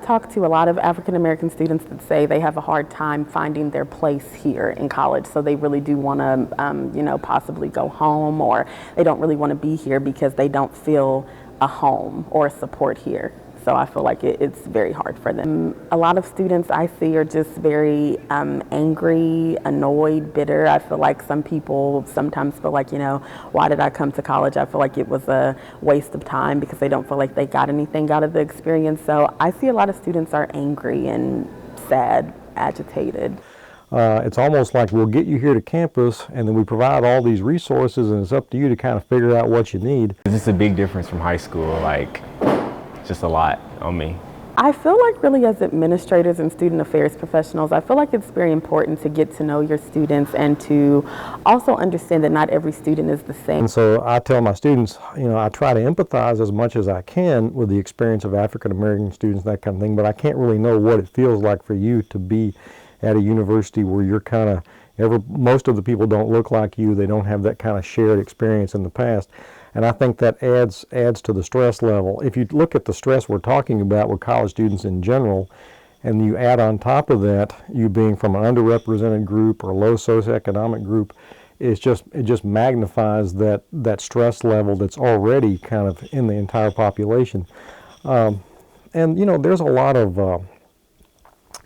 talked to a lot of African American students that say they have a hard time finding their place here in college. So they really do want to, possibly go home, or they don't really want to be here because they don't feel a home or support here. So I feel like it's very hard for them. A lot of students I see are just very angry, annoyed, bitter. I feel like some people sometimes feel like, why did I come to college? I feel like it was a waste of time because they don't feel like they got anything out of the experience. So I see a lot of students are angry and sad, agitated. It's almost like we'll get you here to campus and then we provide all these resources and it's up to you to kind of figure out what you need. It's just a big difference from high school, like just a lot on me. I feel like really as administrators and student affairs professionals, I feel like it's very important to get to know your students and to also understand that not every student is the same. And so I tell my students, I try to empathize as much as I can with the experience of African American students, that kind of thing, but I can't really know what it feels like for you to be at a university where you're kind of, most of the people don't look like you, they don't have that kind of shared experience in the past. And I think that adds to the stress level. If you look at the stress we're talking about with college students in general, and you add on top of that, you being from an underrepresented group or low socioeconomic group, it just magnifies that stress level that's already kind of in the entire population. And there's a lot of,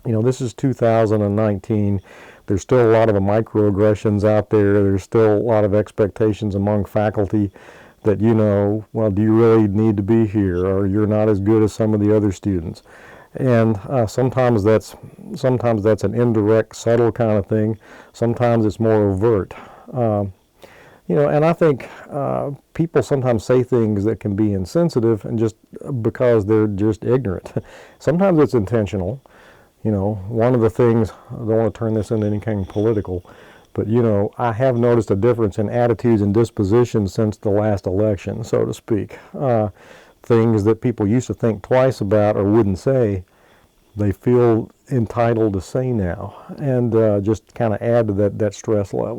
this is 2019. There's still a lot of microaggressions out there. There's still a lot of expectations among faculty that, well, do you really need to be here, or you're not as good as some of the other students. And sometimes that's an indirect, subtle kind of thing. Sometimes it's more overt. And I think people sometimes say things that can be insensitive, and just because they're just ignorant. Sometimes it's intentional. One of the things, I don't want to turn this into anything political, but I have noticed a difference in attitudes and dispositions since the last election, so to speak. Things that people used to think twice about or wouldn't say, they feel entitled to say now, and just kind of add to that stress level.